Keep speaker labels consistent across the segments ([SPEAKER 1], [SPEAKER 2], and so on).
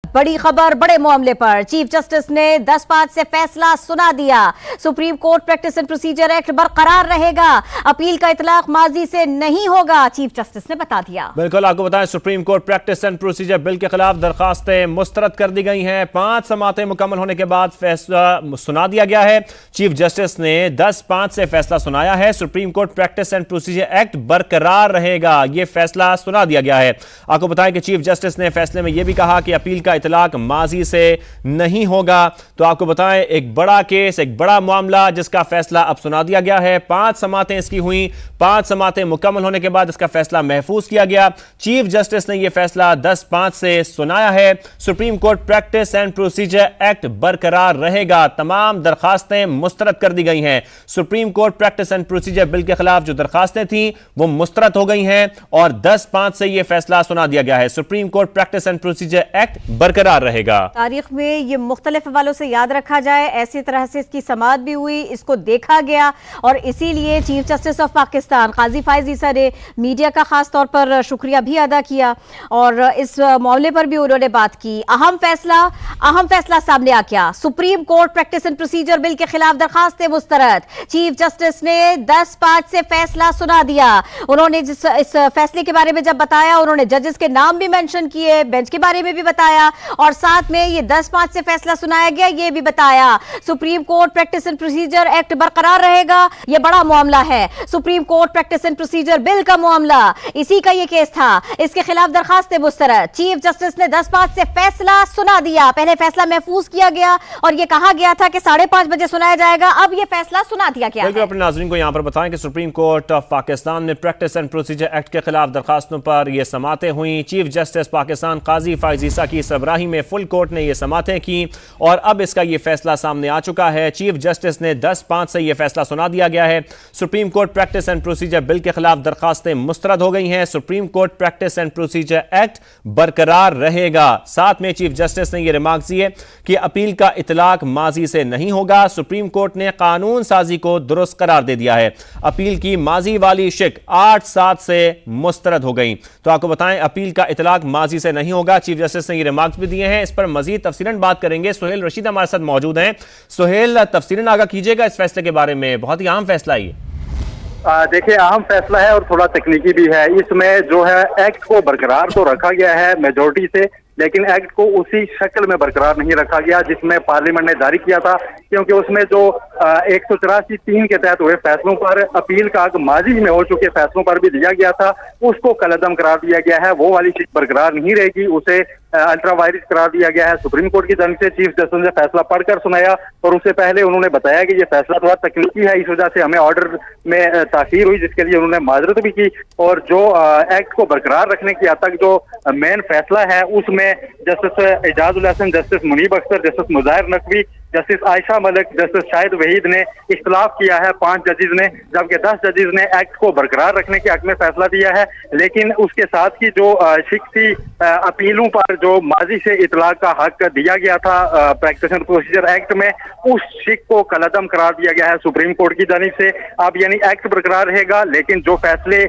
[SPEAKER 1] बड़ी खबर बड़े मामले पर चीफ जस्टिस ने 10-5 से फैसला सुना दिया। Supreme court practice and procedure act बरकरार रहेगा, अपील का इतलाक माजी से नहीं होगा, चीफ जस्टिस ने बता दिया।
[SPEAKER 2] बिल्कुल, आपको बताएं supreme court practice and procedure bill के खिलाफ दरखास्तें मुस्तरद कर दी गई हैं। 5 समातें मुकम्मल होने के बाद फैसला सुना दिया गया है। चीफ जस्टिस ने 10-5 से फैसला सुनाया है। Supreme court practice and procedure act बरकरार रहेगा, यह फैसला सुना दिया गया है। आपको बताएं कि चीफ जस्टिस ने फैसले में यह भी कहा कि अपील का इतलाक माजी से नहीं होगा। तो आपको बताएं एक बड़ा केस, एक बड़ा मामला जिसका फैसला अब सुना दिया गया है। 5 समातें इसकी हुई, 5 समातें मुकम्मल होने के बाद इसका फैसला महफूज किया गया। चीफ जस्टिस ने यह फैसला 10-5 से सुनाया है। Supreme court practice and procedure act बरकरार रहेगा, तमाम दरखास्तें मुस्तरद कर दी गई हैं। Supreme court practice and procedure bill के खिलाफ जो दरखास्तें थी वो मुस्तरद हो गई हैं और 10-5 से यह फैसला सुना दिया गया है। Supreme court practice and procedure act बरकरार रहेगा।
[SPEAKER 1] तारीख में ये मुख्तलिफ हवालों से याद रखा जाए, ऐसी तरह से इसकी समाअत भी हुई, इसको देखा गया और इसीलिए चीफ जस्टिस ऑफ पाकिस्तान काजी फायज ईसा ने मीडिया का खास तौर पर शुक्रिया भी अदा किया और इस मामले पर भी उन्होंने बात की। अहम फैसला सामने आ गया। Supreme court practice and procedure bill के खिलाफ दरखास्तें मुस्तरद। चीफ जस्टिस ने 10-5 से फैसला सुना दिया। उन्होंने इस फैसले के बारे में जब बताया, उन्होंने जजेस के नाम भी मेंशन किए, बेंच के बारे में भी बताया और साथ में ये 10-5 से फैसला सुनाया गया, ये भी बताया supreme court practice and procedure act बरकरार रहेगा। ये बड़ा मामला है, supreme court practice and procedure bill का मामला, इसी का ये केस था। इसके खिलाफ दरखास्तें मुस्तरद। चीफ जस्टिस ने 10-5 से फैसला सुना दिया। पहले फैसला महफूज किया गया और ये कहा गया था कि 5:30 बजे सुनाया जाएगा, अब ये फैसला सुना दिया गया है।
[SPEAKER 2] अपने नाज़रीन को यहां पर बताएं कि सुप्रीम कोर्ट ऑफ पाकिस्तान में प्रैक्टिस एंड प्रोसीजर एक्ट के खिलाफ दरखास्तों पर यह समातें हुई। चीफ जस्टिस पाकिस्तान काजी फायज ईसा की सरबराही में फुल कोर्ट ने यह समातें की और अब इसका यह फैसला सामने आ चुका है। चीफ जस्टिस ने 10-5 से यह फैसला सुना दिया गया है। Supreme court practice and procedure bill के खिलाफ दरखास्तें मुस्तरद हो गई हैं। Supreme court practice and procedure act बरकरार रहेगा। साथ में चीफ जस्टिस ने यह रिमार्क दिए कि अपील का इतलाक माजी से नहीं होगा। सुप्रीम कोर्ट ने कानून साजी को दुरुस्त करार दे दिया है। अपील की माजी वाली शिक 8-7 से मुस्तरद हो गई। तो आपको बताएं अपील का इतलाक माजी से नहीं होगा। चीफ जस्टिस ने यह रिमार्क्स भी दिए हैं। इस पर मजीद तफसीलन बात करेंगे। सुहेल रशीद हमारे साथ मौजूद हैं। सुहेल, तफसीलन आगाह कीजिएगा इस फैसले के बारे में, बहुत ही अहम फैसला है।
[SPEAKER 3] देखिए, अहम फैसला है और थोड़ा तकनीकी भी है। इसमें जो है एक्ट को बरकरार तो रखा गया है मेजोरिटी से, लेकिन एक्ट को उसी शक्ल में बरकरार नहीं रखा गया जिसमें पार्लियामेंट ने जारी किया था, क्योंकि उसमें जो 184(3) के तहत हुए फैसलों पर अपील का माजी में हो चुके फैसलों पर भी दिया गया था, उसको कलअदम करार दिया गया है। वो वाली चीज बरकरार नहीं रहेगी, उसे अल्ट्रा वायरस करार दिया गया है। सुप्रीम कोर्ट की जानिब से चीफ जस्टिस ने फैसला पढ़कर सुनाया और उससे पहले उन्होंने बताया कि ये फैसला थोड़ा तकनीकी है, इस वजह से हमें ऑर्डर में ताखीर हुई, जिसके लिए उन्होंने माजरत भी की। और जो एक्ट को बरकरार रखने की हद तक जो मेन फैसला है उसमें justice Ijazul Hassan, justice Munib Akhtar, justice Mazahir Naqvi, justice Ayesha Malik, justice Shahid Waheed ने इख्तिलाफ किया है 5 जजेस ने, जबकि 10 जजेस ने एक्ट को बरकरार रखने के हक में फैसला दिया है। लेकिन उसके साथ ही जो शिक थी अपीलों पर जो माजी से इतलाक का हक दिया गया था प्रैक्टिस एंड प्रोसीजर एक्ट में, उस शिक को कलअदम करार दिया गया है सुप्रीम कोर्ट की जानिब से। अब यानी एक्ट बरकरार रहेगा, लेकिन जो फैसले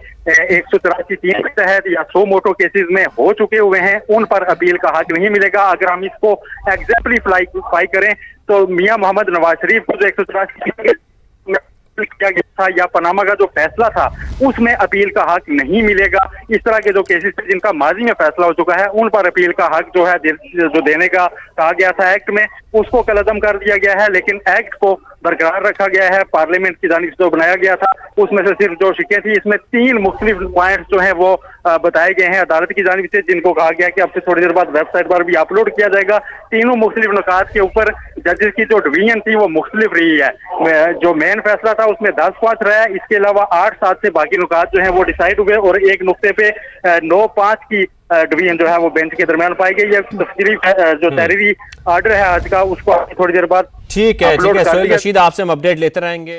[SPEAKER 3] 184(3) के तहत या 100 मोटो केसेस में हो चुके हुए हैं उन पर अपील का हक नहीं मिलेगा। अगर हम इसको एग्जाम्पलीफाई करें तो मियां मोहम्मद नवाज शरीफ को जो 184 किया गया था या पनामा का जो फैसला था उसमें अपील का हक नहीं मिलेगा। इस तरह के जो केसेस थे जिनका माजी में फैसला हो चुका है उन पर अपील का हक जो है जो देने का कहा गया था एक्ट में, उसको कलअदम कर दिया गया है। लेकिन एक्ट को बरकरार रखा गया है। पार्लियामेंट की जानिब से जो बनाया गया था उसमें से सिर्फ जो शिकें थी, इसमें 3 मुख्तलिफ पॉइंट्स जो हैं वो बताए गए हैं अदालत की जानिब से, जिनको कहा गया कि अब से थोड़ी देर बाद वेबसाइट पर भी अपलोड किया जाएगा। तीनों मुख्तलिफ नुकात के ऊपर जजेस की जो डिवीजन थी वो मुख्तलिफ रही है। जो मेन फैसला था उसमें 10-5 रहा है, इसके अलावा 8-7 से बाकी नुकात जो है वो डिसाइड हुए और एक नुक्ते पे 9-5 की डिवीजन जो है वो बेंच के दरमियान पाई गई है। तफसीली जो तहरीरी आर्डर है आज का उसको थोड़ी देर बाद
[SPEAKER 2] ठीक है। सुहेल रशीद, आपसे हम अपडेट लेते रहेंगे।